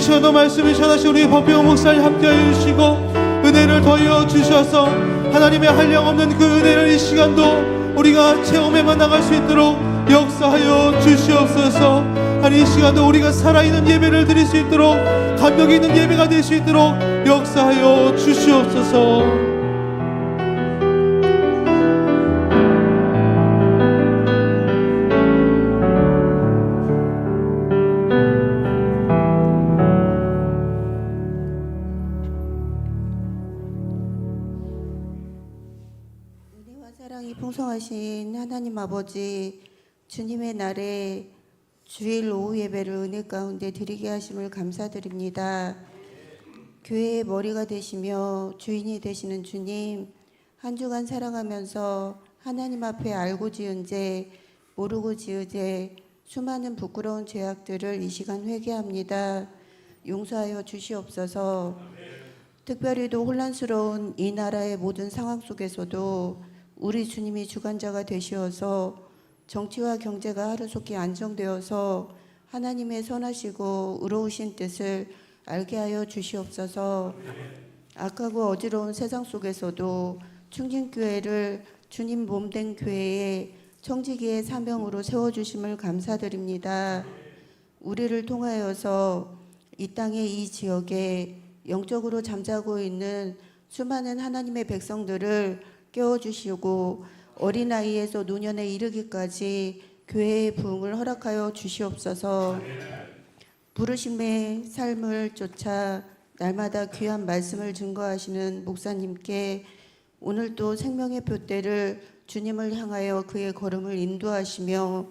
시간도 말씀을 전하신 우리 법병 목사님 함께하여 주시고 은혜를 더하여 주셔서 하나님의 한량없는 그 은혜를 이 시간도 우리가 체험해만 나갈 수 있도록 역사하여 주시옵소서. 아니 이 시간도 우리가 살아있는 예배를 드릴 수 있도록 감격 있는 예배가 될 수 있도록 역사하여 주시옵소서. 사랑이 풍성하신 하나님 아버지, 주님의 날에 주일 오후 예배를 은혜 가운데 드리게 하심을 감사드립니다. 교회의 머리가 되시며 주인이 되시는 주님, 한 주간 살아가면서 하나님 앞에 알고 지은 죄, 모르고 지은 죄, 수많은 부끄러운 죄악들을 이 시간 회개합니다. 용서하여 주시옵소서. 특별히도 혼란스러운 이 나라의 모든 상황 속에서도 우리 주님이 주관자가 되시어서 정치와 경제가 하루속히 안정되어서 하나님의 선하시고 의로우신 뜻을 알게 하여 주시옵소서. 악하고 어지러운 세상 속에서도 충진교회를 주님 몸된 교회의 청지기의 사명으로 세워주심을 감사드립니다. 우리를 통하여서 이 땅의 이 지역에 영적으로 잠자고 있는 수많은 하나님의 백성들을 깨워주시고 어린아이에서 노년에 이르기까지 교회의 부흥을 허락하여 주시옵소서. 부르심의 삶을 쫓아 날마다 귀한 말씀을 증거하시는 목사님께 오늘도 생명의 돛대를 주님을 향하여 그의 걸음을 인도하시며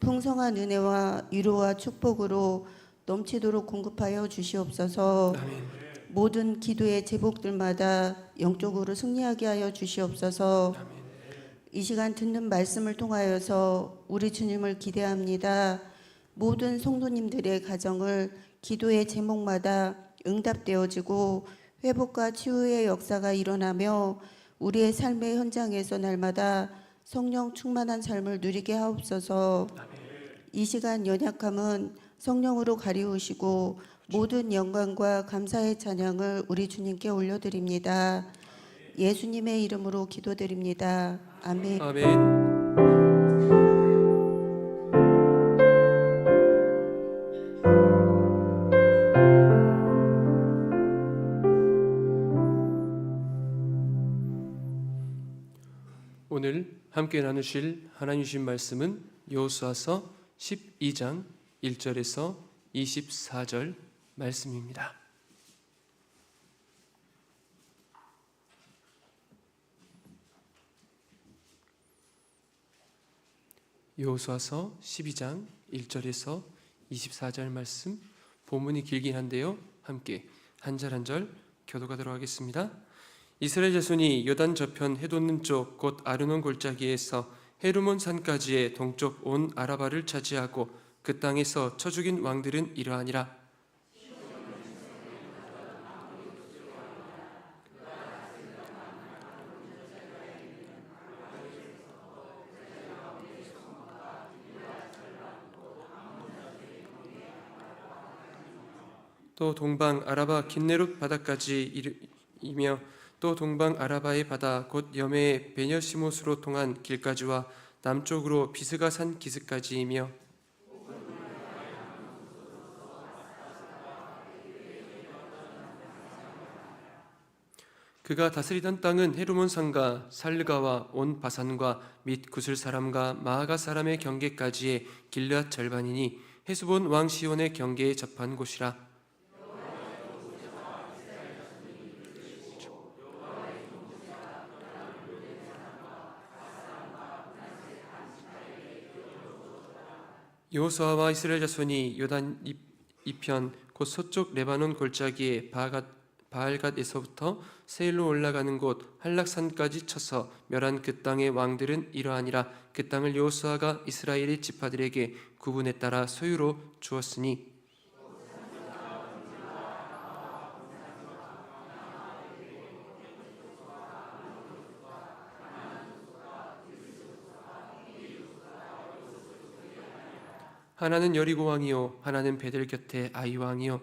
풍성한 은혜와 위로와 축복으로 넘치도록 공급하여 주시옵소서. 아멘. 모든 기도의 제복들마다 영적으로 승리하게 하여 주시옵소서. 이 시간 듣는 말씀을 통하여서 우리 주님을 기대합니다. 모든 성도님들의 가정을 기도의 제목마다 응답되어지고 회복과 치유의 역사가 일어나며 우리의 삶의 현장에서 날마다 성령 충만한 삶을 누리게 하옵소서. 이 시간 연약함은 성령으로 가리우시고 모든 영광과 감사의 찬양을 우리 주님께 올려드립니다. 예수님의 이름으로 기도드립니다. 아멘. 아멘. 오늘 함께 나누실 하나님 주신 말씀은 여호수아서 12장 1절에서 24절 말씀입니다. 여호수아서 12장 1절에서 24절 말씀, 본문이 길긴 한데요, 함께 한 절 한 절 교독하도록 하겠습니다. 이스라엘 자손이 요단 저편 해돋는 쪽 곧 아르논 골짜기에서 헤르몬 산까지의 동쪽 온 아라바를 차지하고 그 땅에서 쳐 죽인 왕들은 이러하니라. 또 동방 아라바 긴네롯 바다까지 이며 또 동방 아라바의 바다 곧 여메의 베녀시못으로 통한 길까지와 남쪽으로 비스가 산 기슭까지이며 그가 다스리던 땅은 헤르몬 산과 살르가와 온 바산과 및 구슬 사람과 마아가 사람의 경계까지의 길르앗 절반이니 헤스본 왕 시온의 경계에 접한 곳이라. 여호수아와 이스라엘 자손이 요단 이편 곧 서쪽 레바논 골짜기에 바알갓에서부터 세일로 올라가는 곳 한락산까지 쳐서 멸한 그 땅의 왕들은 이러하니라. 그 땅을 여호수아가 이스라엘의 지파들에게 구분에 따라 소유로 주었으니 하나는 여리고 왕이요 하나는 베델 곁에 아이 왕이요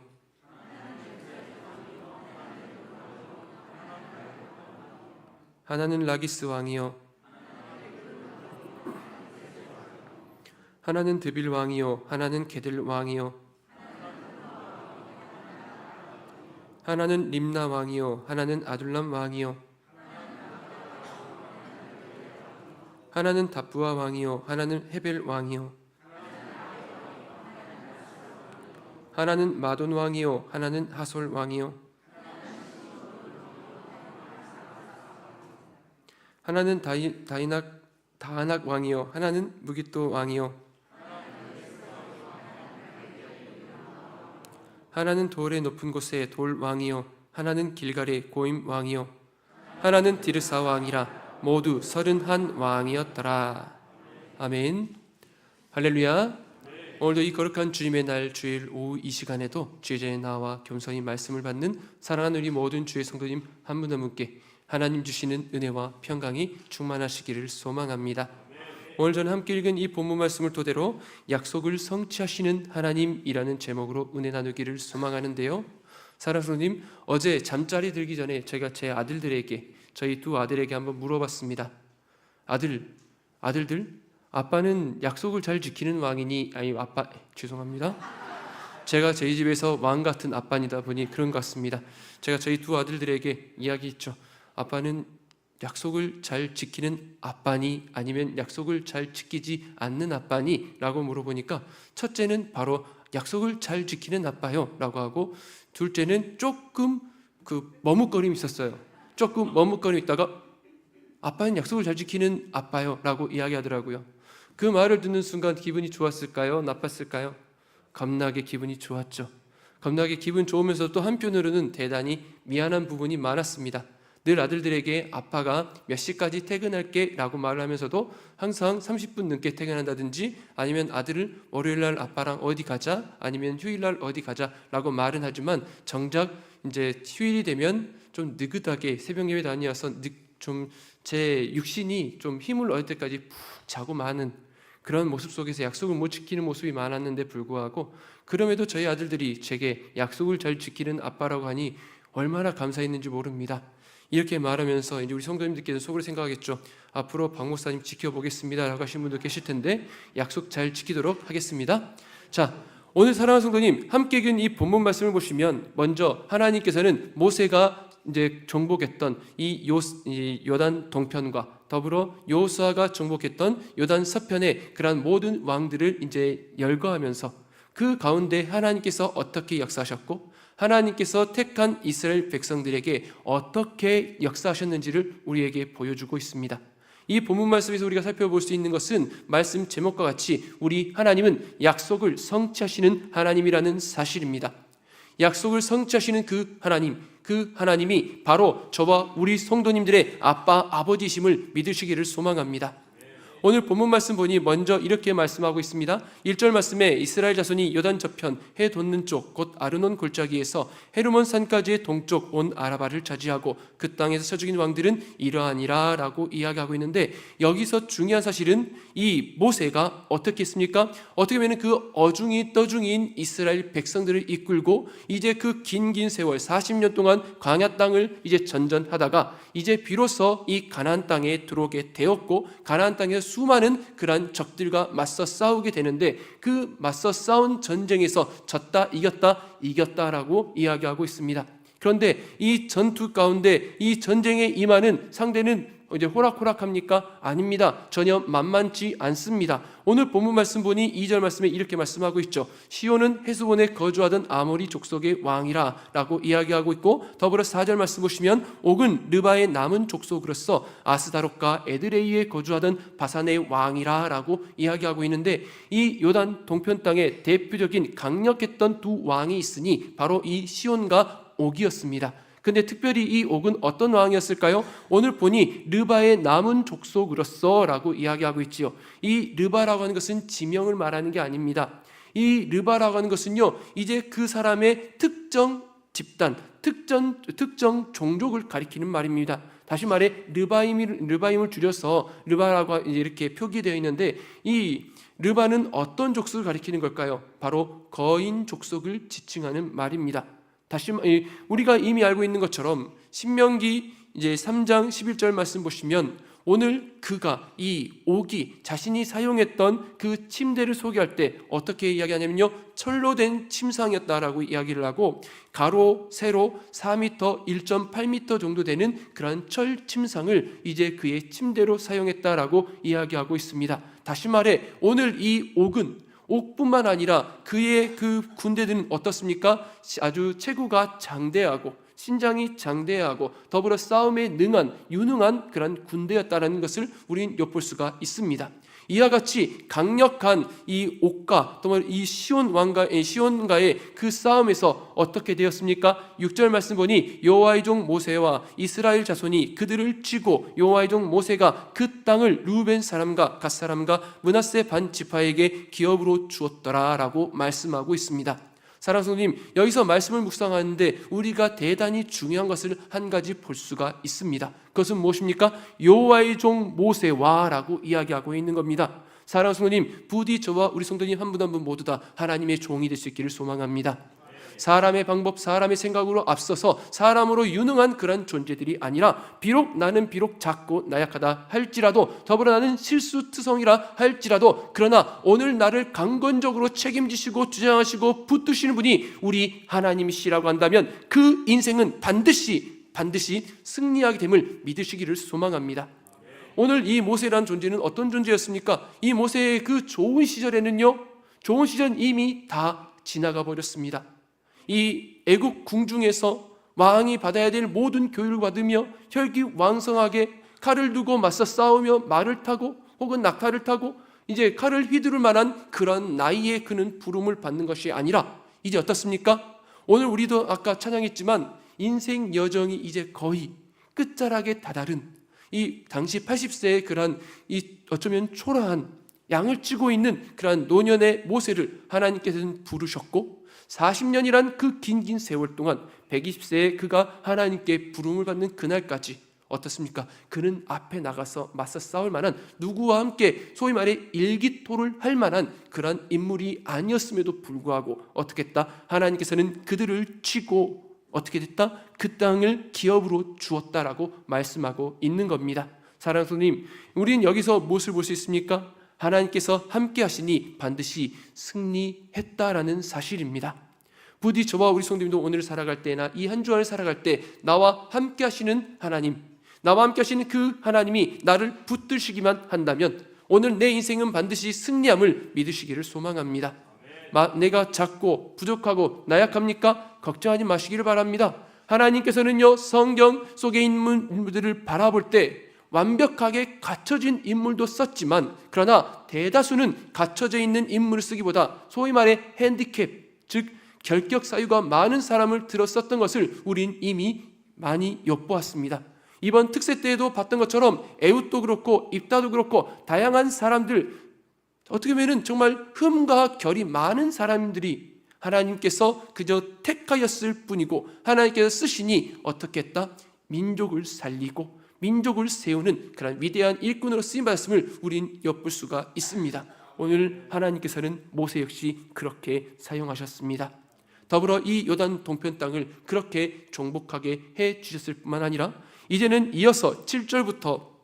하나는 라기스 왕이요 하나는 드빌 왕이요 하나는 게들 왕이요 하나는 림나 왕이요 하나는 아둘람 왕이요 하나는 다부아 왕이요 하나는 헤벨 왕이요 하나는 마돈 왕이요 하나는 하솔 왕이요 하나는 다하낙 왕이요 하나는 무깃도 왕이요 하나는 돌의 높은 곳에 돌 왕이요 하나는 길갈의 고임 왕이요 하나는 디르사 왕이라 모두 31 왕이었더라. 아멘. 할렐루야. 오늘도 이 거룩한 주님의 날 주일 오후 이 시간에도 주의 전에 나와 겸손히 말씀을 받는 사랑하는 우리 모든 주의 성도님 한 분 한 분께 하나님 주시는 은혜와 평강이 충만하시기를 소망합니다. 오늘 저는 함께 읽은 이 본문 말씀을 토대로 약속을 성취하시는 하나님이라는 제목으로 은혜 나누기를 소망하는데요. 사랑하는 성도님, 어제 잠자리 들기 전에 제가 제 아들들에게, 저희 두 아들에게 한번 물어봤습니다. 아들들, 아빠는 약속을 잘 지키는 왕이니? 아니, 아빠, 죄송합니다. 제가 저희 집에서 왕 같은 아빠니다 보니 그런 것 같습니다. 제가 저희 두 아들들에게 이야기했죠. 아빠는 약속을 잘 지키는 아빠니 아니면 약속을 잘 지키지 않는 아빠니? 라고 물어보니까 첫째는 바로 약속을 잘 지키는 아빠요 라고 하고, 둘째는 조금 머뭇거림이 있었어요. 조금 머뭇거림이 있다가 아빠는 약속을 잘 지키는 아빠요 라고 이야기하더라고요. 그 말을 듣는 순간 기분이 좋았을까요? 나빴을까요? 겁나게 기분이 좋았죠. 겁나게 기분 좋으면서 또 한편으로는 대단히 미안한 부분이 많았습니다. 늘 아들들에게 아빠가 몇 시까지 퇴근할게 라고 말을 하면서도 항상 30분 늦게 퇴근한다든지, 아니면 아들을 월요일날 아빠랑 어디 가자, 아니면 휴일날 어디 가자 라고 말은 하지만 정작 이제 휴일이 되면 좀 느긋하게 새벽 예배 다녀와서 좀 제 육신이 좀 힘을 얻을 때까지 푹 자고 마는 그런 모습 속에서 약속을 못 지키는 모습이 많았는데 불구하고, 그럼에도 저희 아들들이 제게 약속을 잘 지키는 아빠라고 하니 얼마나 감사했는지 모릅니다. 이렇게 말하면서 이제 우리 성도님들께서 속으로 생각하겠죠. 앞으로 박 목사님 지켜보겠습니다 라고 하신 분도 계실 텐데 약속 잘 지키도록 하겠습니다. 자, 오늘 사랑하는 성도님, 함께 읽은 이 본문 말씀을 보시면 먼저 하나님께서는 모세가 이제 정복했던 이 요단 동편과 더불어 여호수아가 정복했던 요단 서편의 그러한 모든 왕들을 이제 열거하면서 그 가운데 하나님께서 어떻게 역사하셨고 하나님께서 택한 이스라엘 백성들에게 어떻게 역사하셨는지를 우리에게 보여주고 있습니다. 이 본문 말씀에서 우리가 살펴볼 수 있는 것은 말씀 제목과 같이 우리 하나님은 약속을 성취하시는 하나님이라는 사실입니다. 약속을 성취하시는 그 하나님이 바로 저와 우리 성도님들의 아빠, 아버지심을 믿으시기를 소망합니다. 오늘 본문 말씀 보니 먼저 이렇게 말씀하고 있습니다. 1절 말씀에 이스라엘 자손이 요단 저편 해 돋는 쪽 곧 아르논 골짜기에서 헤르몬 산까지의 동쪽 온 아라바를 차지하고 그 땅에서 쳐 죽인 왕들은 이러하니라 라고 이야기하고 있는데, 여기서 중요한 사실은 이 모세가 어떻게 했습니까? 어떻게 보면 그 어중이 떠중이인 이스라엘 백성들을 이끌고 이제 그 긴 세월 40년 동안 광야 땅을 이제 전전하다가 이제 비로소 이 가나안 땅에 들어오게 되었고, 가나안 땅에서 수많은 그러한 적들과 맞서 싸우게 되는데, 그 맞서 싸운 전쟁에서 졌다 이겼다라고 이야기하고 있습니다. 그런데 이 전투 가운데 이 전쟁에 임하는 상대는 이제 호락호락합니까? 아닙니다. 전혀 만만치 않습니다. 오늘 본문 말씀 보니 2절 말씀에 이렇게 말씀하고 있죠. 시온은 헤스본에 거주하던 아모리 족속의 왕이라 라고 이야기하고 있고, 더불어 4절 말씀 보시면 옥은 르바의 남은 족속으로서 아스다롯과 에드레이에 거주하던 바산의 왕이라 라고 이야기하고 있는데, 이 요단 동편 땅에 대표적인 강력했던 두 왕이 있으니 바로 이 시온과 옥이었습니다. 근데 특별히 이 옥은 어떤 왕이었을까요? 오늘 보니 르바의 남은 족속으로서 라고 이야기하고 있지요. 이 르바라고 하는 것은 지명을 말하는 게 아닙니다. 이 르바라고 하는 것은요, 이제 그 사람의 특정 집단, 특정 종족을 가리키는 말입니다. 다시 말해 르바임을 줄여서 르바라고 이렇게 표기되어 있는데, 이 르바는 어떤 족속을 가리키는 걸까요? 바로 거인 족속을 지칭하는 말입니다. 다시 우리가 이미 알고 있는 것처럼 신명기 이제 3장 11절 말씀 보시면 오늘 그가 이 옥이 자신이 사용했던 그 침대를 소개할 때 어떻게 이야기하냐면요, 철로 된 침상이었다라고 이야기를 하고 가로 세로 4m 1.8m 정도 되는 그러한 철 침상을 이제 그의 침대로 사용했다라고 이야기하고 있습니다. 다시 말해 오늘 이 옥은 옥뿐만 아니라 그의 그 군대들은 어떻습니까? 아주 체구가 장대하고 신장이 장대하고 더불어 싸움에 능한 유능한 그런 군대였다는 것을 우리는 엿볼 수가 있습니다. 이와 같이 강력한 이 옥과 또 이 시온과의 그 싸움에서 어떻게 되었습니까? 6절 말씀 보니 여호와의 종 모세와 이스라엘 자손이 그들을 치고 여호와의 종 모세가 그 땅을 루벤 사람과 갓 사람과 므낫세 반 지파에게 기업으로 주었더라라고 말씀하고 있습니다. 사랑하는 성도님, 여기서 말씀을 묵상하는데 우리가 대단히 중요한 것을 한 가지 볼 수가 있습니다. 그것은 무엇입니까? 여호와의 종 모세와라고 이야기하고 있는 겁니다. 사랑하는 성도님, 부디 저와 우리 성도님 한 분 한 분 모두 다 하나님의 종이 될 수 있기를 소망합니다. 사람의 방법, 사람의 생각으로 앞서서 사람으로 유능한 그런 존재들이 아니라 나는 비록 작고 나약하다 할지라도 더불어 나는 실수투성이라 할지라도 그러나 오늘 나를 강건적으로 책임지시고 주장하시고 붙드시는 분이 우리 하나님이시라고 한다면 그 인생은 반드시 승리하게 됨을 믿으시기를 소망합니다. 오늘 이 모세라는 존재는 어떤 존재였습니까? 이 모세의 그 좋은 시절에는요, 좋은 시절은 이미 다 지나가 버렸습니다. 이 애국 궁중에서 왕이 받아야 될 모든 교육을 받으며 혈기왕성하게 칼을 두고 맞서 싸우며 말을 타고 혹은 낙타를 타고 이제 칼을 휘두를 만한 그런 나이에 그는 부름을 받는 것이 아니라 이제 어떻습니까? 오늘 우리도 아까 찬양했지만 인생 여정이 이제 거의 끝자락에 다다른 이 당시 80세의 그런 이 어쩌면 초라한 양을 찌고 있는 그런 노년의 모세를 하나님께서는 부르셨고 40년이란 그 긴 세월 동안 120세에 그가 하나님께 부름을 받는 그날까지 어떻습니까? 그는 앞에 나가서 맞서 싸울 만한 누구와 함께 소위 말해 일기토를 할 만한 그런 인물이 아니었음에도 불구하고 어떻게 했다? 하나님께서는 그들을 치고 어떻게 됐다? 그 땅을 기업으로 주었다라고 말씀하고 있는 겁니다. 사랑하는 성도님, 우리는 여기서 무엇을 볼 수 있습니까? 하나님께서 함께 하시니 반드시 승리했다라는 사실입니다. 부디 저와 우리 성도님도 오늘 살아갈 때나 이 한 주간을 살아갈 때 나와 함께 하시는 하나님, 나와 함께 하시는 그 하나님이 나를 붙드시기만 한다면 오늘 내 인생은 반드시 승리함을 믿으시기를 소망합니다. 내가 작고 부족하고 나약합니까? 걱정하지 마시기를 바랍니다. 하나님께서는요, 성경 속에 있는 인물들을 바라볼 때 완벽하게 갖춰진 인물도 썼지만 그러나 대다수는 갖춰져 있는 인물을 쓰기보다 소위 말해 핸디캡, 즉 결격 사유가 많은 사람을 들어 썼던 것을 우린 이미 많이 엿보았습니다. 이번 특세 때에도 봤던 것처럼 에훗도 그렇고 입다도 그렇고 다양한 사람들, 어떻게 보면 정말 흠과 결이 많은 사람들이 하나님께서 그저 택하였을 뿐이고 하나님께서 쓰시니 어떻게 했다? 민족을 살리고 민족을 세우는 그런 위대한 일꾼으로 쓰임받았음을 우린 엿볼 수가 있습니다. 오늘 하나님께서는 모세 역시 그렇게 사용하셨습니다. 더불어 이 요단 동편 땅을 그렇게 정복하게 해주셨을 뿐만 아니라 이제는 이어서 7절부터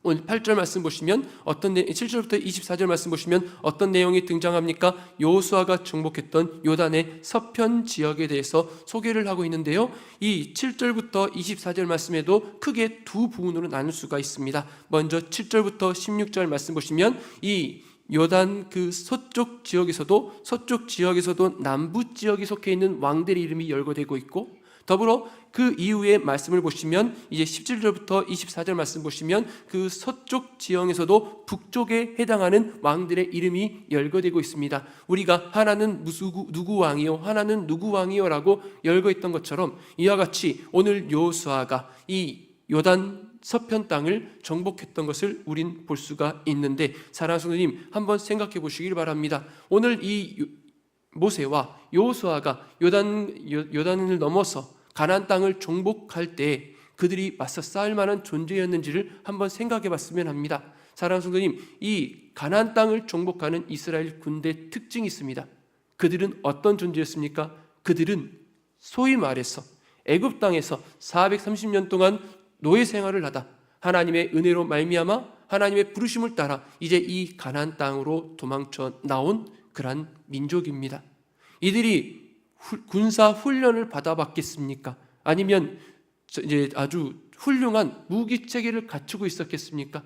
오늘 8절 말씀 보시면 7절부터 24절 말씀 보시면 어떤 내용이 등장합니까? 여호수아가 정복했던 요단의 서편 지역에 대해서 소개를 하고 있는데요. 이 7절부터 24절 말씀에도 크게 두 부분으로 나눌 수가 있습니다. 먼저 7절부터 16절 말씀 보시면 이 요단 그 서쪽 지역에서도 남부 지역에 속해 있는 왕들의 이름이 열거되고 있고 더불어 그 이후의 말씀을 보시면 이제 17절부터 24절 말씀 보시면 그 서쪽 지형에서도 북쪽에 해당하는 왕들의 이름이 열거되고 있습니다. 우리가 하나는 누구 왕이요 하나는 누구 왕이요라고 열거했던 것처럼 이와 같이 오늘 여호수아가 이 요단 서편 땅을 정복했던 것을 우린 볼 수가 있는데 사랑하는 성도님 한번 생각해 보시길 바랍니다. 오늘 이 모세와 여호수아가 요단을 넘어서 가나안 땅을 정복할 때 그들이 맞서 싸울 만한 존재였는지를 한번 생각해 봤으면 합니다. 사랑하는 성도님, 이 가나안 땅을 정복하는 이스라엘 군대 특징이 있습니다. 그들은 어떤 존재였습니까? 그들은 소위 말해서 애굽 땅에서 430년 동안 노예 생활을 하다 하나님의 은혜로 말미암아 하나님의 부르심을 따라 이제 이 가나안 땅으로 도망쳐 나온 그러한 민족입니다. 이들이 군사 훈련을 받아봤겠습니까? 아니면 이제 아주 훌륭한 무기 체계를 갖추고 있었겠습니까?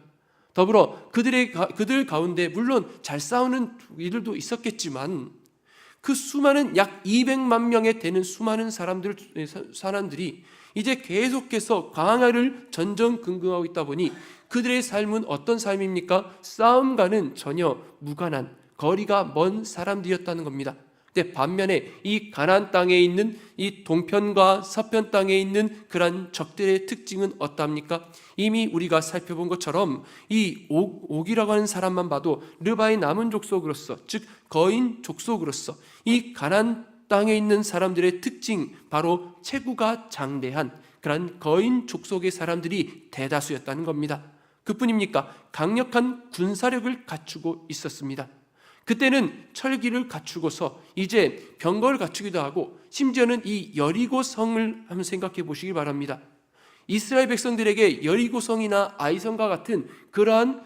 더불어 그들 가운데 물론 잘 싸우는 이들도 있었겠지만 그 수많은 약 200만 명에 되는 수많은 사람들이 이제 계속해서 광야를 전전긍긍하고 있다 보니 그들의 삶은 어떤 삶입니까? 싸움과는 전혀 무관한 거리가 먼 사람들이었다는 겁니다. 근데 반면에 이 가나안 땅에 있는 이 동편과 서편 땅에 있는 그러한 적들의 특징은 어떠합니까? 이미 우리가 살펴본 것처럼 이 옥이라고 하는 사람만 봐도 르바의 남은 족속으로서, 즉 거인 족속으로서 이 가나안 땅에 있는 사람들의 특징, 바로 체구가 장대한 그러한 거인 족속의 사람들이 대다수였다는 겁니다. 그뿐입니까? 강력한 군사력을 갖추고 있었습니다. 그때는 철기를 갖추고서 이제 병거를 갖추기도 하고 심지어는 이 여리고 성을 한번 생각해 보시기 바랍니다. 이스라엘 백성들에게 여리고성이나 아이성과 같은 그러한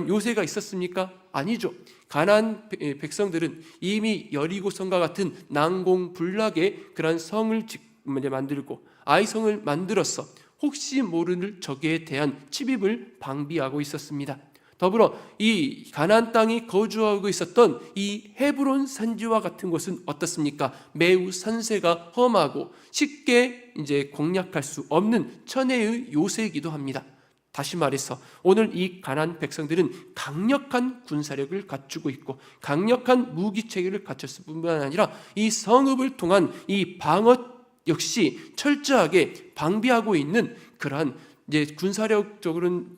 요새가 있었습니까? 아니죠. 가나안 백성들은 이미 여리고성과 같은 난공불락의 그러한 성을 만들고 아이성을 만들어서 혹시 모르는 적에 대한 침입을 방비하고 있었습니다. 더불어 이 가나안 땅이 거주하고 있었던 이 헤브론 산지와 같은 곳은 어떻습니까? 매우 산세가 험하고 쉽게 공략할 수 없는 천혜의 요새이기도 합니다. 다시 말해서 오늘 이 가나안 백성들은 강력한 군사력을 갖추고 있고 강력한 무기 체계를 갖췄을 뿐만 아니라 이 성읍을 통한 이 방어 역시 철저하게 방비하고 있는 그러한 군사력적으로는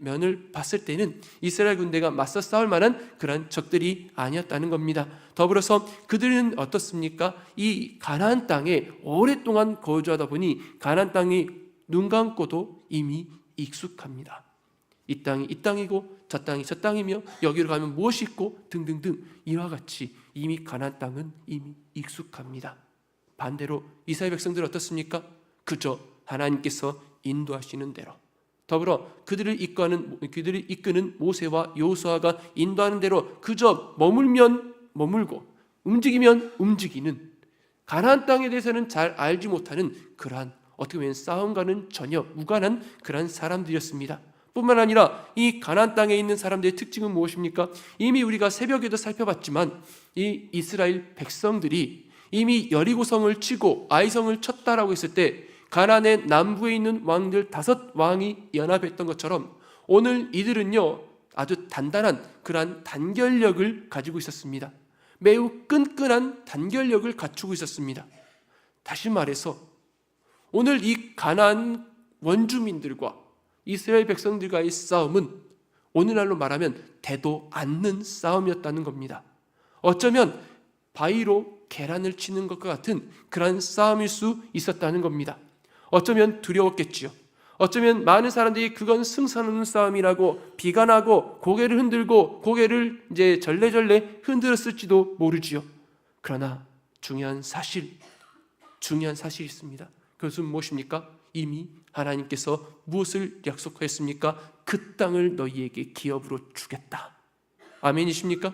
면을 봤을 때는 이스라엘 군대가 맞서 싸울 만한 그런 적들이 아니었다는 겁니다. 더불어서 그들은 어떻습니까? 이 가나안 땅에 오랫동안 거주하다 보니 가나안 땅이 눈 감고도 이미 익숙합니다. 이 땅이 이 땅이고 저 땅이 저 땅이며 여기로 가면 무엇이 있고 등등등 이와 같이 이미 가나안 땅은 이미 익숙합니다. 반대로 이스라엘 백성들은 어떻습니까? 그저 하나님께서 인도하시는 대로, 더불어 그들을 이끄는 모세와 여호수아가 인도하는 대로 그저 머물면 머물고 움직이면 움직이는, 가나안 땅에 대해서는 잘 알지 못하는 그러한 어떻게 보면 싸움과는 전혀 무관한 그러한 사람들이었습니다. 뿐만 아니라 이 가나안 땅에 있는 사람들의 특징은 무엇입니까? 이미 우리가 새벽에도 살펴봤지만 이 이스라엘 백성들이 이미 여리고성을 치고 아이성을 쳤다라고 했을 때 가나안의 남부에 있는 왕들 5왕이 연합했던 것처럼 오늘 이들은요 아주 단단한 그러한 단결력을 가지고 있었습니다. 매우 끈끈한 단결력을 갖추고 있었습니다. 다시 말해서 오늘 이 가나안 원주민들과 이스라엘 백성들과의 싸움은 오늘날로 말하면 되도 않는 싸움이었다는 겁니다. 어쩌면 바위로 계란을 치는 것과 같은 그런 싸움일 수 있었다는 겁니다. 어쩌면 두려웠겠지요. 어쩌면 많은 사람들이 그건 승산 없는 싸움이라고 비관하고 고개를 흔들고 고개를 절레절레 흔들었을지도 모르지요. 그러나 중요한 사실이 있습니다. 그것은 무엇입니까? 이미 하나님께서 무엇을 약속하였습니까? 그 땅을 너희에게 기업으로 주겠다. 아멘이십니까?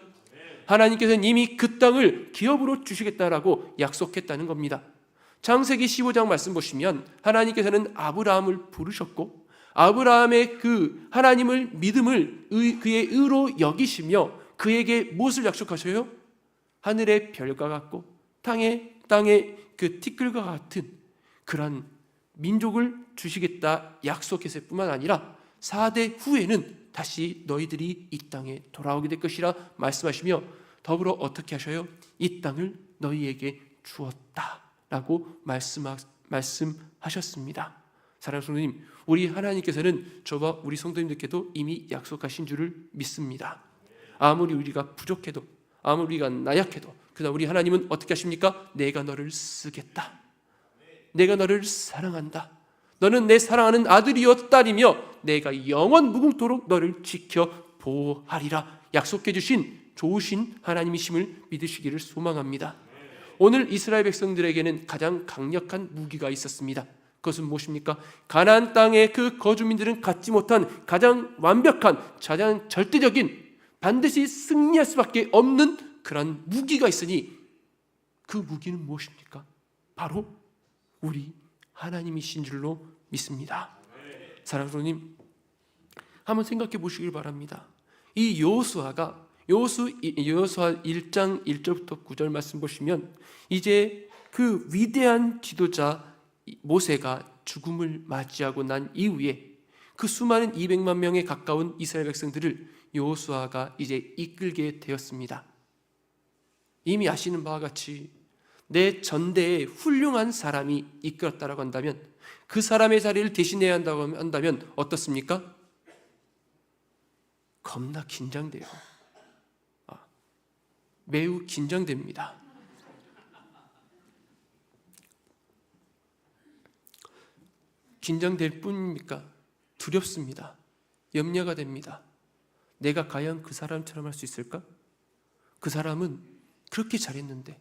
하나님께서는 이미 그 땅을 기업으로 주시겠다라고 약속했다는 겁니다. 창세기 15장 말씀 보시면 하나님께서는 아브라함을 부르셨고 아브라함의 그 하나님을 믿음을 그의 의로 여기시며 그에게 무엇을 약속하셔요? 하늘의 별과 같고 땅의 그 티끌과 같은 그런 민족을 주시겠다 약속했을 뿐만 아니라 4대 후에는 다시 너희들이 이 땅에 돌아오게 될 것이라 말씀하시며 더불어 어떻게 하셔요? 이 땅을 너희에게 주었다라고 말씀하셨습니다. 사랑하는 성도님, 우리 하나님께서는 저와 우리 성도님들께도 이미 약속하신 줄을 믿습니다. 아무리 우리가 부족해도 아무리 우리가 나약해도 그러나 우리 하나님은 어떻게 하십니까? 내가 너를 쓰겠다. 내가 너를 사랑한다. 너는 내 사랑하는 아들이요 딸이며 내가 영원 무궁토록 너를 지켜 보호하리라 약속해 주신 좋으신 하나님이심을 믿으시기를 소망합니다. 오늘 이스라엘 백성들에게는 가장 강력한 무기가 있었습니다. 그것은 무엇입니까? 가나안 땅의 그 거주민들은 갖지 못한 가장 완벽한, 가장 절대적인, 반드시 승리할 수밖에 없는 그런 무기가 있으니 그 무기는 무엇입니까? 바로 우리 하나님이신 줄로 믿습니다. 사랑하는 성도님, 한번 생각해 보시길 바랍니다. 이 여호수아 1장 1절부터 9절 말씀 보시면 이제 그 위대한 지도자 모세가 죽음을 맞이하고 난 이후에 그 수많은 200만 명에 가까운 이스라엘 백성들을 여호수아가 이제 이끌게 되었습니다. 이미 아시는 바와 같이 내 전대에 훌륭한 사람이 이끌었다라고 한다면, 그 사람의 자리를 대신해야 한다면 어떻습니까? 겁나 긴장돼요. 매우 긴장됩니다. 긴장될 뿐입니까? 두렵습니다. 염려가 됩니다. 내가 과연 그 사람처럼 할 수 있을까? 그 사람은 그렇게 잘했는데.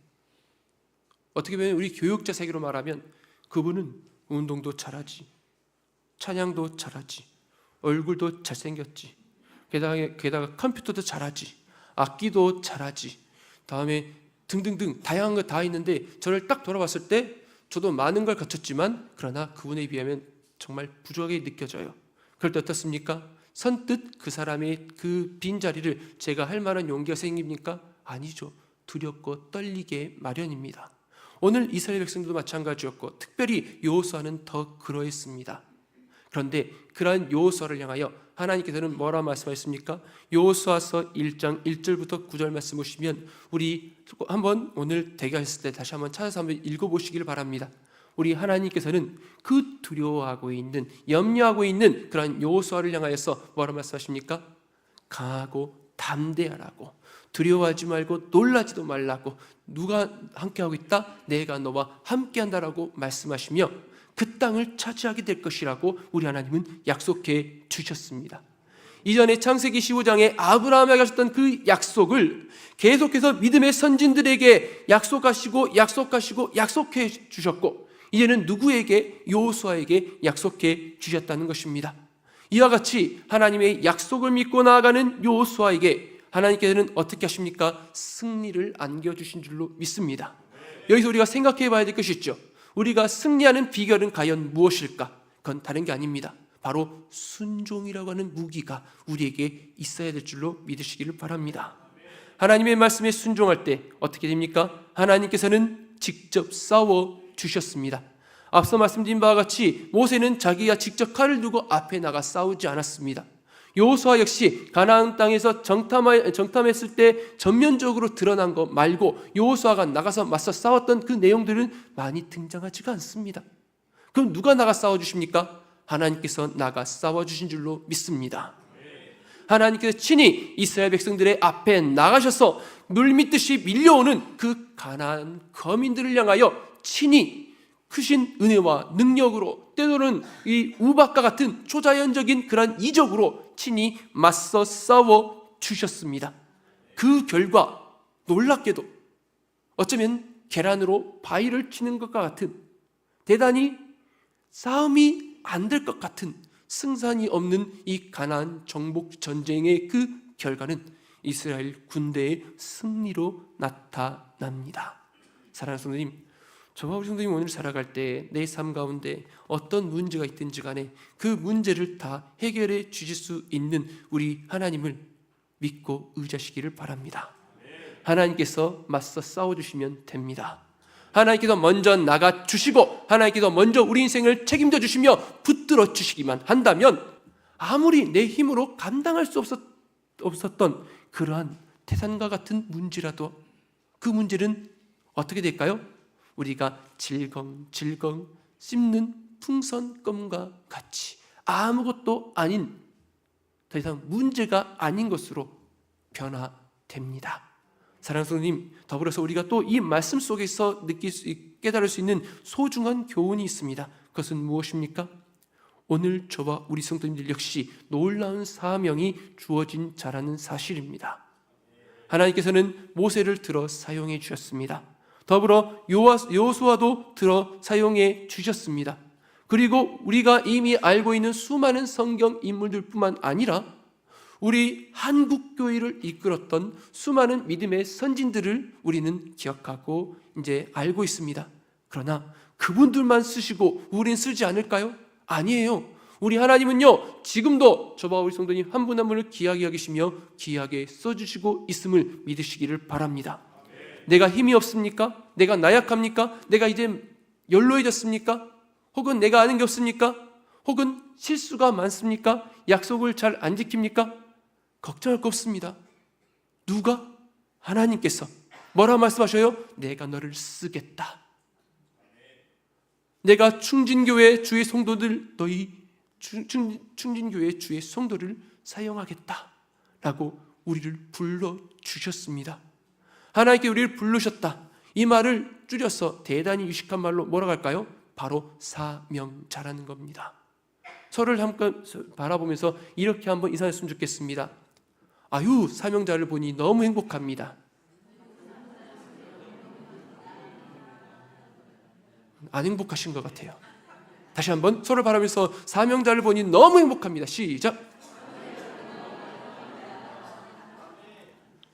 어떻게 보면 우리 교육자 세계로 말하면 그분은 운동도 잘하지, 찬양도 잘하지, 얼굴도 잘생겼지, 게다가 컴퓨터도 잘하지, 악기도 잘하지, 다음에 등등등 다양한 거 다 있는데 저를 딱 돌아봤을 때 저도 많은 걸 갖췄지만 그러나 그분에 비하면 정말 부족하게 느껴져요. 그럴 때 어떻습니까? 선뜻 그 사람의 그 빈자리를 제가 할 만한 용기가 생깁니까? 아니죠. 두렵고 떨리게 마련입니다. 오늘 이스라엘 백성들도 마찬가지였고 특별히 여호수아는 더 그러했습니다. 그런데 그러한 여호수아를 향하여 하나님께서는 뭐라 말씀하셨습니까? 여호수아서 1장 1절부터 9절 말씀 보시면 우리 한번 오늘 대기하셨을 때 다시 한번 찾아서 한번 읽어보시길 바랍니다. 우리 하나님께서는 그 두려워하고 있는, 염려하고 있는 그러한 여호수아를 향하여서 뭐라 말씀하십니까? 강하고 담대하라고, 두려워하지 말고 놀라지도 말라고, 누가 함께하고 있다? 내가 너와 함께한다라고 말씀하시며 그 땅을 차지하게 될 것이라고 우리 하나님은 약속해 주셨습니다. 이전에 창세기 15장에 아브라함에게 하셨던 그 약속을 계속해서 믿음의 선진들에게 약속해 주셨고, 이제는 누구에게? 여호수아에게 약속해 주셨다는 것입니다. 이와 같이 하나님의 약속을 믿고 나아가는 여호수아에게 하나님께서는 어떻게 하십니까? 승리를 안겨주신 줄로 믿습니다. 여기서 우리가 생각해 봐야 될 것이 있죠. 우리가 승리하는 비결은 과연 무엇일까? 그건 다른 게 아닙니다. 바로 순종이라고 하는 무기가 우리에게 있어야 될 줄로 믿으시기를 바랍니다. 하나님의 말씀에 순종할 때 어떻게 됩니까? 하나님께서는 직접 싸워 주셨습니다. 앞서 말씀드린 바와 같이 모세는 자기가 직접 칼을 두고 앞에 나가 싸우지 않았습니다. 여호수아 역시 가나안 땅에서 정탐했을 때 전면적으로 드러난 것 말고 여호수아가 나가서 맞서 싸웠던 그 내용들은 많이 등장하지가 않습니다. 그럼 누가 나가 싸워주십니까? 하나님께서 나가 싸워주신 줄로 믿습니다. 하나님께서 친히 이스라엘 백성들의 앞에 나가셔서 물밀듯이 밀려오는 그 가나안 거민들을 향하여 친히 크신 은혜와 능력으로, 때로는 이 우박과 같은 초자연적인 그런 이적으로 친히 맞서 싸워 주셨습니다. 그 결과 놀랍게도 어쩌면 계란으로 바위를 치는 것과 같은, 대단히 싸움이 안 될 것 같은 승산이 없는 이 가나안 정복 전쟁의 그 결과는 이스라엘 군대의 승리로 나타납니다. 사랑하는 성도님, 저와 우리 성도님 오늘 살아갈 때 내 삶 가운데 어떤 문제가 있든지 간에 그 문제를 다 해결해 주실 수 있는 우리 하나님을 믿고 의지하시기를 바랍니다. 하나님께서 맞서 싸워주시면 됩니다. 하나님께서 먼저 나가 주시고 하나님께서 먼저 우리 인생을 책임져 주시며 붙들어 주시기만 한다면 아무리 내 힘으로 감당할 수 없었던 그러한 태산과 같은 문제라도 그 문제는 어떻게 될까요? 우리가 질겅질겅 씹는 풍선껌과 같이 아무것도 아닌, 더 이상 문제가 아닌 것으로 변화됩니다. 사랑하는 성도님, 더불어서 우리가 또 이 말씀 속에서 깨달을 수 있는 소중한 교훈이 있습니다. 그것은 무엇입니까? 오늘 저와 우리 성도님들 역시 놀라운 사명이 주어진 자라는 사실입니다. 하나님께서는 모세를 들어 사용해 주셨습니다. 더불어 여호수아도 들어 사용해 주셨습니다. 그리고 우리가 이미 알고 있는 수많은 성경 인물들뿐만 아니라 우리 한국교회를 이끌었던 수많은 믿음의 선진들을 우리는 기억하고 이제 알고 있습니다. 그러나 그분들만 쓰시고 우린 쓰지 않을까요? 아니에요. 우리 하나님은요, 지금도 저와 우리 성도님 한 분 한 분을 귀하게 여기시며 귀하게 써주시고 있음을 믿으시기를 바랍니다. 내가 힘이 없습니까? 내가 나약합니까? 내가 이제 연로해졌습니까? 혹은 내가 아는 게 없습니까? 혹은 실수가 많습니까? 약속을 잘 안 지킵니까? 걱정할 거 없습니다. 누가? 하나님께서 뭐라 말씀하셔요? 내가 너를 쓰겠다. 내가 충진교회 주의 성도들, 너희 충진교회 주의 성도를 사용하겠다 라고 우리를 불러주셨습니다. 하나님께 우리를 부르셨다. 이 말을 줄여서 대단히 유식한 말로 뭐라고 할까요? 바로 사명자라는 겁니다. 서로를 한번 바라보면서 이렇게 한번 인사했으면 좋겠습니다. 아유, 사명자를 보니 너무 행복합니다. 안 행복하신 것 같아요. 다시 한번 서로를 바라보면서 사명자를 보니 너무 행복합니다. 시작.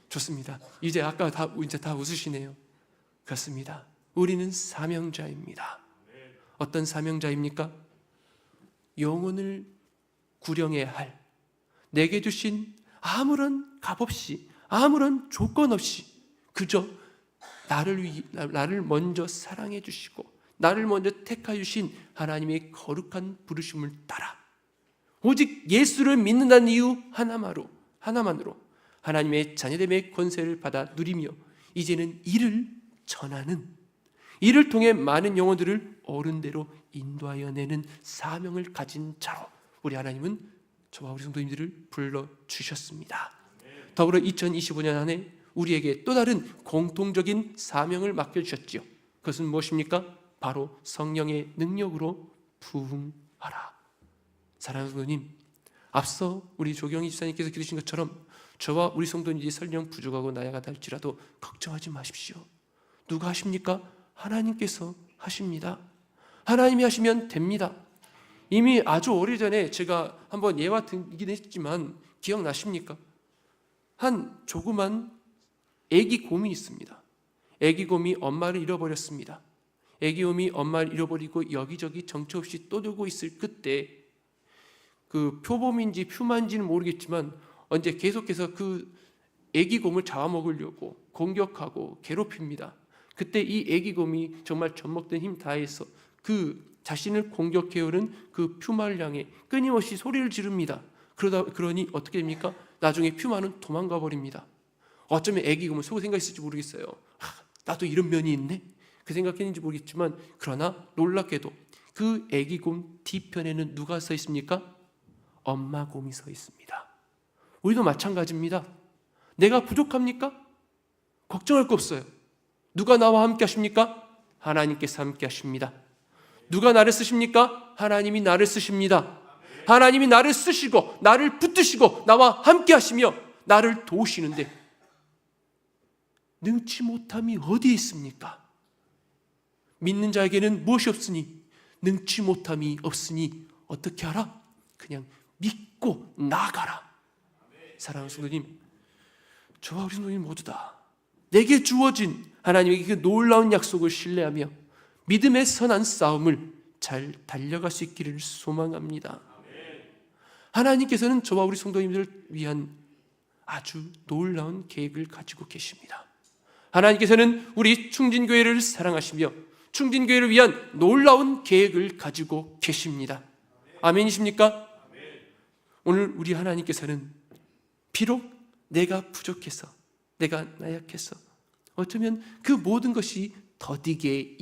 좋습니다. 이제 아까 다 웃으시네요. 그렇습니다. 우리는 사명자입니다. 어떤 사명자입니까? 영혼을 구령해야 할, 내게 주신 아무런 값 없이, 아무런 조건 없이 그저 나를 먼저 사랑해 주시고 나를 먼저 택하여 주신 하나님의 거룩한 부르심을 따라 오직 예수를 믿는다는 이유 하나만으로 하나님의 자녀됨의 권세를 받아 누리며 이제는 이를 전하는, 이를 통해 많은 영혼들을 옳은 대로 인도하여 내는 사명을 가진 자로 우리 하나님은 저와 우리 성도님들을 불러주셨습니다. 더불어 2025년 안에 우리에게 또 다른 공통적인 사명을 맡겨주셨지요. 그것은 무엇입니까? 바로 성령의 능력으로 부흥하라. 사랑하는 성도님, 앞서 우리 조경희 집사님께서 기도하신 것처럼 저와 우리 성도님들이 설령 부족하고 나약하다 할지라도 걱정하지 마십시오. 누가 하십니까? 하나님께서 하십니다. 하나님이 하시면 됩니다. 이미 아주 오래전에 제가 한번 예와 들긴 했지만 기억나십니까? 한 조그만 애기 곰이 있습니다. 애기 곰이 엄마를 잃어버렸습니다. 애기 곰이 엄마를 잃어버리고 여기저기 정처 없이 떠들고 있을 그때 그 표범인지 퓨마인지는 모르겠지만 언제 계속해서 그 애기 곰을 잡아먹으려고 공격하고 괴롭힙니다. 그때 이 애기 곰이 정말 젖먹던 힘 다해서 그 자신을 공격해오는 그 퓨마를 향해 끊임없이 소리를 지릅니다. 그러니 어떻게 됩니까? 나중에 퓨마는 도망가 버립니다. 어쩌면 애기 곰은 속에 생각했을지 모르겠어요. 나도 이런 면이 있네? 그 생각했는지 모르겠지만 그러나 놀랍게도 그 애기 곰 뒤편에는 누가 서 있습니까? 엄마 곰이 서 있습니다. 우리도 마찬가지입니다. 내가 부족합니까? 걱정할 거 없어요. 누가 나와 함께 하십니까? 하나님께서 함께 하십니다. 누가 나를 쓰십니까? 하나님이 나를 쓰십니다. 하나님이 나를 쓰시고 나를 붙드시고 나와 함께 하시며 나를 도우시는데 능치 못함이 어디에 있습니까? 믿는 자에게는 무엇이 없으니 능치 못함이 없으니 어떻게 하라? 그냥 믿고 나가라. 사랑하는 성도님, 저와 우리 성도님 모두 다 내게 주어진 하나님의 그 놀라운 약속을 신뢰하며 믿음의 선한 싸움을 잘 달려갈 수 있기를 소망합니다. 하나님께서는 저와 우리 성도님들을 위한 아주 놀라운 계획을 가지고 계십니다. 하나님께서는 우리 충진교회를 사랑하시며 충진교회를 위한 놀라운 계획을 가지고 계십니다. 아멘이십니까? 오늘 우리 하나님께서는 비록 내가 부족해서, 내가 나약해서 어쩌면 그 모든 것이 더디게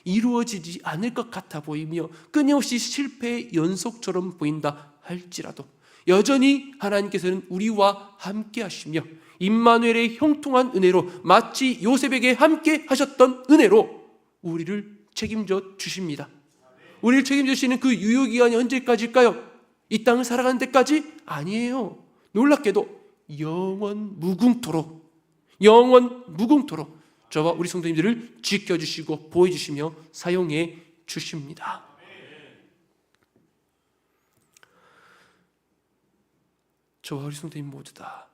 이루어지지 않을 것 같아 보이며 끊임없이 실패의 연속처럼 보인다 할지라도 여전히 하나님께서는 우리와 함께 하시며 임마누엘의 형통한 은혜로 마치 요셉에게 함께 하셨던 은혜로 우리를 책임져 주십니다. 우리를 책임져 주시는 그 유효기간이 언제까지일까요? 이 땅을 살아가는 데까지? 아니에요. 놀랍게도 영원 무궁토록 저와 우리 성도님들을 지켜주시고 보호해주시며 사용해 주십니다. 저와 우리 성도님 모두 다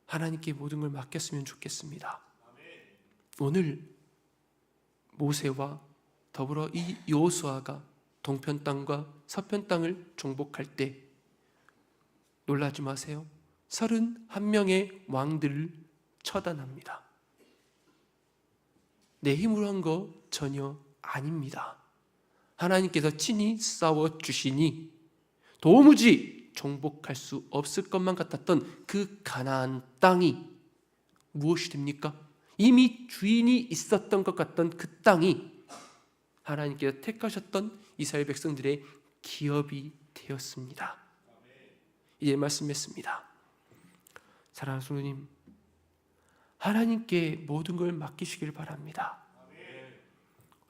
하나님께 모든 걸 맡겼으면 좋겠습니다. 오늘 모세와 더불어 이 여호수아가 동편 땅과 서편 땅을 정복할 때 놀라지 마세요. 31명의 왕들을 처단합니다. 내 힘으로 한 거 전혀 아닙니다. 하나님께서 친히 싸워주시니 도무지 정복할 수 없을 것만 같았던 그 가나안 땅이 무엇이 됩니까? 이미 주인이 있었던 것 같던 그 땅이 하나님께서 택하셨던 이스라엘 백성들의 기업이 되었습니다. 이제 말씀했습니다. 사랑하는 성도님, 하나님께 모든 걸 맡기시길 바랍니다.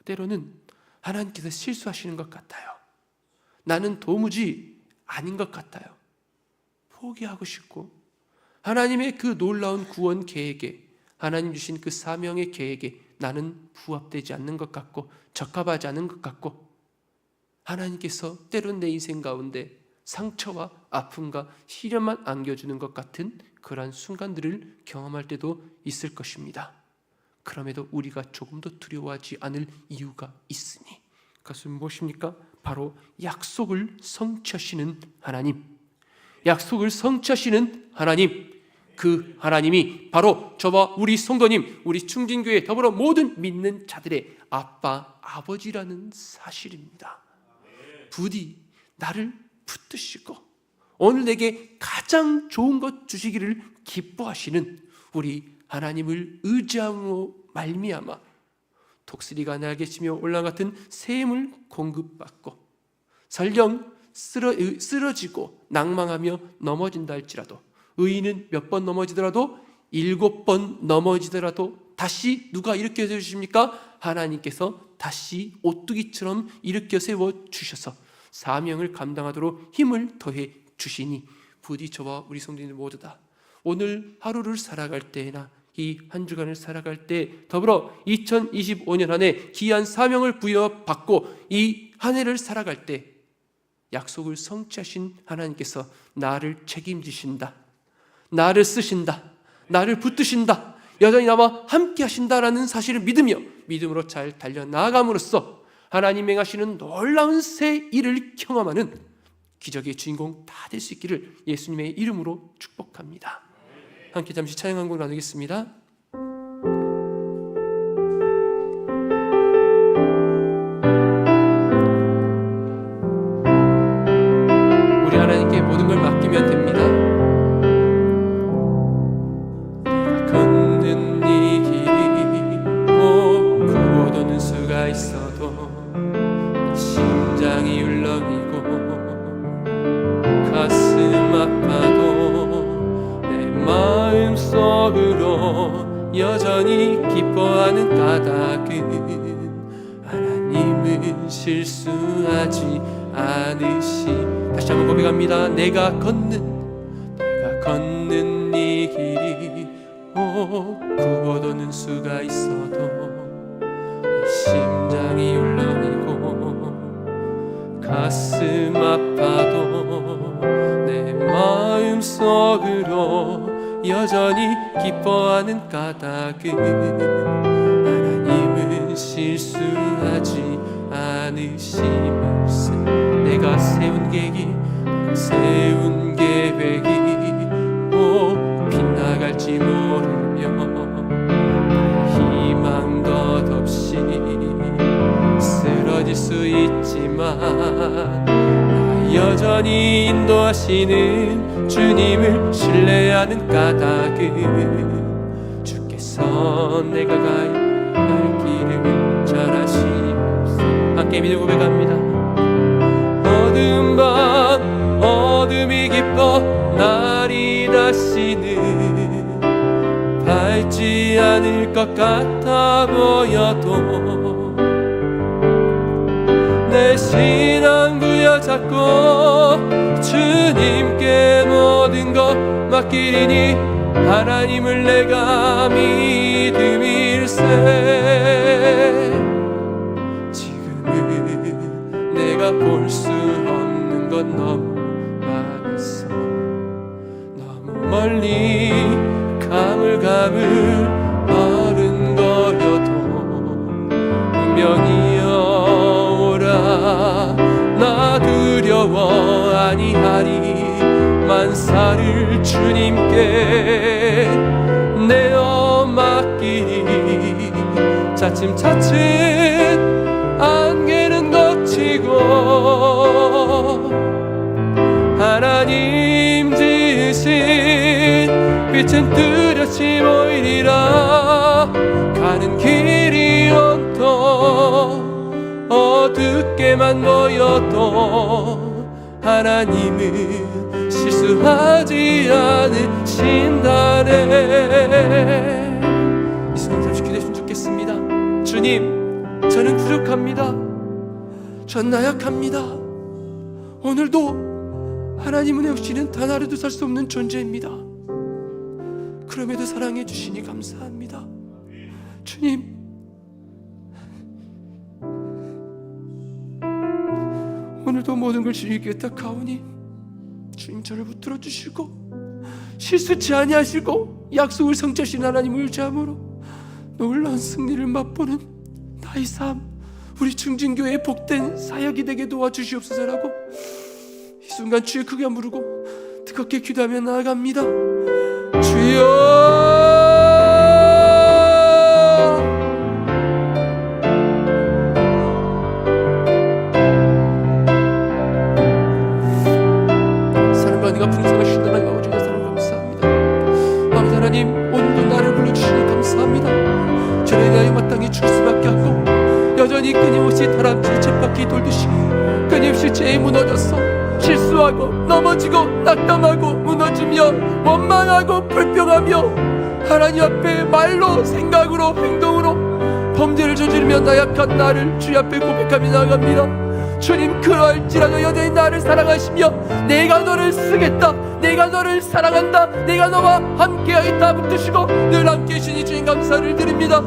때로는 하나님께서 실수하시는 것 같아요. 나는 도무지 아닌 것 같아요. 포기하고 싶고 하나님의 그 놀라운 구원 계획에, 하나님 주신 그 사명의 계획에 나는 부합되지 않는 것 같고 적합하지 않은 것 같고, 하나님께서 때론 내 인생 가운데 상처와 아픔과 시련만 안겨주는 것 같은 그러한 순간들을 경험할 때도 있을 것입니다. 그럼에도 우리가 조금도 두려워하지 않을 이유가 있으니, 그것은 무엇입니까? 바로 약속을 성취하시는 하나님, 약속을 성취하시는 하나님, 그 하나님이 바로 저와 우리 성도님, 우리 충진교회 더불어 모든 믿는 자들의 아빠, 아버지라는 사실입니다. 부디 나를 붙드시고 오늘 내게 가장 좋은 것 주시기를 기뻐하시는 우리 하나님을 의지함으로 말미암아 독수리가 날개 치며 올라간 같은 샘을 공급받고 설령 쓰러지고 낭망하며 넘어진다 할지라도, 의인은 몇 번 넘어지더라도 7번 넘어지더라도 다시 누가 일으켜 주십니까? 하나님께서 다시 오뚜기처럼 일으켜 세워 주셔서 사명을 감당하도록 힘을 더해 주시니, 부디 저와 우리 성도님들 모두 다 오늘 하루를 살아갈 때나 이 한 주간을 살아갈 때 더불어 2025년 한 해 귀한 사명을 부여받고 이 한 해를 살아갈 때 약속을 성취하신 하나님께서 나를 책임지신다, 나를 쓰신다, 나를 붙드신다, 여전히 나와 함께 하신다라는 사실을 믿으며 믿음으로 잘 달려나감으로써 하나님 행하시는 놀라운 새 일을 경험하는 기적의 주인공 다 될 수 있기를 예수님의 이름으로 축복합니다. 함께 잠시 찬양 한 곡 나누겠습니다. 우리 하나님께 모든 걸 맡기면 됩니다. 내가 걷는 이 길이 굽어 도는 수가 있어도 심장이 울렁이고 가슴 아파도 내 마음속으로 여전히 기뻐하는 까닭은 하나님은 실수하지 않으시. 다시 한번 고백합니다. 내가 걷는 이 길이 굽어 도는 수가 있어도 내 심장이 울렁이고 가슴 아파도 내 마음속으로 여전히 기뻐하는 까닭은 하나님은 실수하지 않으심을세. 내가 세운 계획이 빗나갈지 모르며 희망 덧없이 쓰러질 수 있지만 나 여전히 인도하시는 주님을 신뢰하는 까닭은 주께서 내가 갈 길을 잘 아시옵소서. 함께 믿음 고백합니다. 어두운 밤 어둠이 깊어 날이 다시는 밝지 않을 것 같아 보여도 내 신앙 부여잡고 주님께 모든 것 맡기리니 하나님을 내가 믿음이 주실세. 지금은 내가 볼 수 없는 건 너무 많았어. 너무 멀리 가물가물 어른거려도 운명이여 오라. 나 두려워 아니하리. 만사를 주님께 내어 맡기리. 차츰차츰 안개는 걷히고 하나님 지으신 빛은 뚜렷이 보이리라. 가는 길이 온통 어둡게만 보여도 하나님은 실수하지 않으신다네. 이 순간 잠시 기도했으면 좋겠습니다. 주님, 저는 부족합니다. 전 나약합니다. 오늘도 하나님 은혜 없이는 단 하루도 살 수 없는 존재입니다. 그럼에도 사랑해 주시니 감사합니다. 주님, 오늘도 모든 걸 주님께 탁하오니 주님 저를 붙들어 주시고 실수치 아니하시고 약속을 성취하신 하나님을 의지함으로 놀라운 승리를 맛보는 나의 삶, 우리 충진교회의 복된 사역이 되게 도와주시옵소서라고 이 순간 주의 크게 부르고 뜨겁게 기도하며 나아갑니다. 주여, 사랑과 풍성하신 하나님 아버지, 사랑 감사합니다. 아버지 하나님, 오늘도 나를 불러주시니 감사합니다. 저를 나의 마땅히 줄 수밖에 없고 여전히 끊임없이 다람쥐 쳇바퀴 돌듯이 끊임없이 죄에 무너졌어 실수하고 넘어지고 낙담하고 무너지며 원망하고 불평하며 하나님 앞에 말로 생각으로 행동으로 범죄를 저지르며 나약한 나를 주님 앞에 고백하며 나아갑니다. 주님, 그럴지라도 여전히 나를 사랑하시며 내가 너를 쓰겠다, 내가 너를 사랑한다, 내가 너와 함께하겠다 붙드시고 늘 함께 해주시니 주님 감사를 드립니다.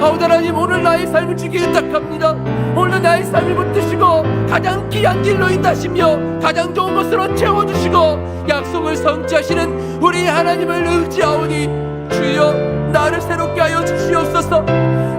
아버지 하나님, 오늘 나의 삶을 주기에 의탁합니다. 오늘 나의 삶을 붙드시고 가장 귀한 길로 인도하시며 가장 좋은 것으로 채워주시고 약속을 성취하시는 우리 하나님을 의지하오니 주여, 나를 새롭게 하여 주시옵소서.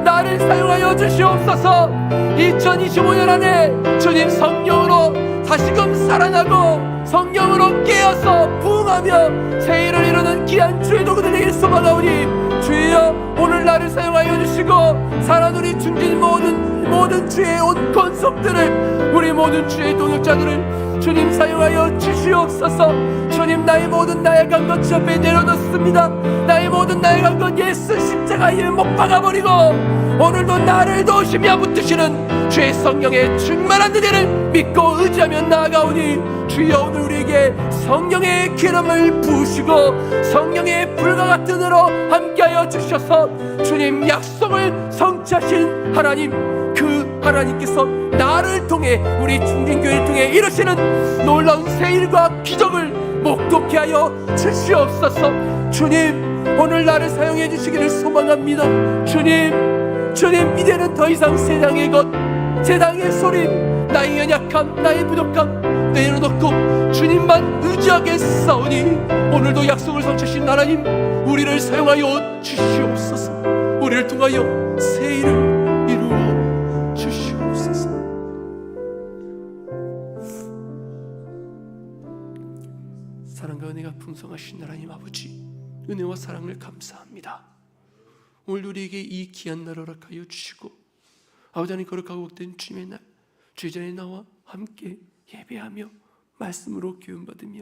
나를 사용하여 주시옵소서. 2025년 안에 주님 성령으로 다시금 살아나고 성령으로 깨어서 부흥하며 새 일을 이루는 귀한 주의 도구들 되길 소망하오니 주여, 오늘 나를 사용하여 주시고 사랑 우리 중진 모든 주의 온 권속들을, 우리 모든 주의 동역자들을 주님 사용하여 주시옵소서. 주님, 나의 모든 나약한 것 주 앞에 내려놓습니다. 나의 모든 나약한 것 예수 십자가에 못 박아버리고 오늘도 나를 도우시며 붙드시는 주의 성령의 충만한 은혜를 믿고 의지하며 나아가오니 주여, 오늘 우리에게 성령의 기름을 부으시고 성령의 불과 같은 은혜로 함께하여 주셔서 주님 약속을 성취하신 하나님, 그 하나님께서 나를 통해 우리 중진교회를 통해 이루시는 놀라운 새일과 기적을 목독케 하여 주시옵소서. 주님, 오늘 나를 사용해 주시기를 소망합니다. 주님, 이제는 더 이상 세상의 것, 세상의 소리, 나의 연약함, 나의 부족함 내려놓고 주님만 의지하겠사오니 오늘도 약속을 성취하신 하나님, 우리를 사용하여 주시옵소서. 우리를 통하여 새 일을 이루어 주시옵소서. 사랑과 은혜가 풍성하신 하나님 아버지, 은혜와 사랑을 감사합니다. 오늘 우리에게 이 귀한 날 허락하여 주시고 아버지 하나님 거룩하고 복된 주님의 날 주의 전에 나와 함께 예배하며 말씀으로 교훈받으며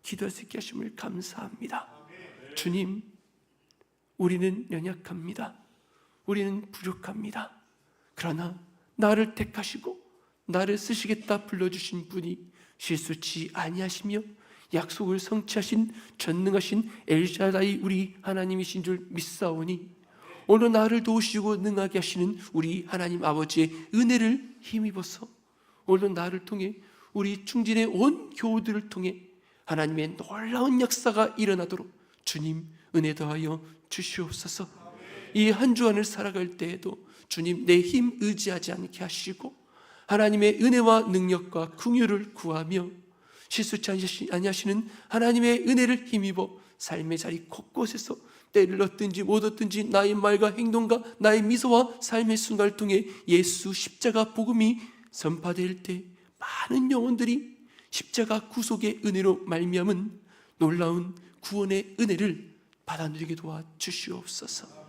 기도할 수 있게 하심을 감사합니다. 주님, 우리는 연약합니다. 우리는 부족합니다. 그러나 나를 택하시고 나를 쓰시겠다 불러주신 분이 실수치 아니하시며 약속을 성취하신 전능하신 엘샤다이 우리 하나님이신 줄 믿사오니 오늘 나를 도우시고 능하게 하시는 우리 하나님 아버지의 은혜를 힘입어서 오늘 나를 통해 우리 충진의 온 교우들을 통해 하나님의 놀라운 역사가 일어나도록 주님 은혜 더하여 주시옵소서. 이 한 주간을 살아갈 때에도 주님 내 힘 의지하지 않게 하시고 하나님의 은혜와 능력과 긍휼을 구하며 실수치 아니하시는 하나님의 은혜를 힘입어 삶의 자리 곳곳에서 때를 얻든지 못 얻든지 나의 말과 행동과 나의 미소와 삶의 순간을 통해 예수 십자가 복음이 전파될 때 많은 영혼들이 십자가 구속의 은혜로 말미암은 놀라운 구원의 은혜를 받아 누리게 도와주시옵소서.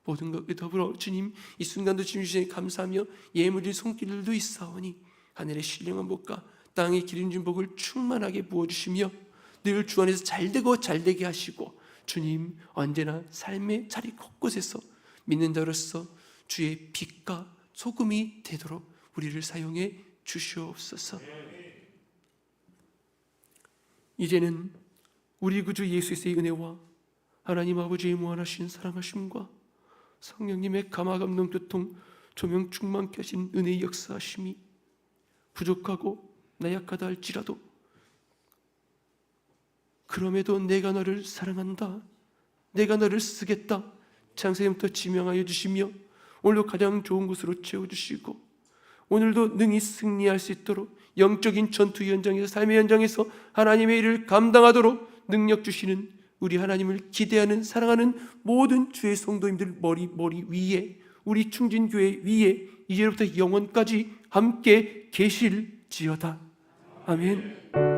모든 것에 더불어 주님 이 순간도 주님 주시니 감사하며 예물을 손길들도 있사오니 하늘의 신령한 복과 땅의 기름진 복을 충만하게 부어주시며 늘 주 안에서 잘되고 잘되게 하시고 주님 언제나 삶의 자리 곳곳에서 믿는 자로서 주의 빛과 소금이 되도록 우리를 사용해 주시옵소서. 이제는 우리 구주 예수의 은혜와 하나님 아버지의 무한하신 사랑하심과 성령님의 감화감동 교통 조명 충만케 하신 은혜의 역사하심이 부족하고 나약하다 할지라도 그럼에도 내가 너를 사랑한다, 내가 너를 쓰겠다 창세기부터 지명하여 주시며 오늘도 가장 좋은 곳으로 채워주시고 오늘도 능히 승리할 수 있도록 영적인 전투 현장에서 삶의 현장에서 하나님의 일을 감당하도록 능력 주시는 우리 하나님을 기대하는 사랑하는 모든 주의 성도님들 머리 위에 우리 충진교회 위에 이제부터 영원까지 함께 계실지어다. 아멘.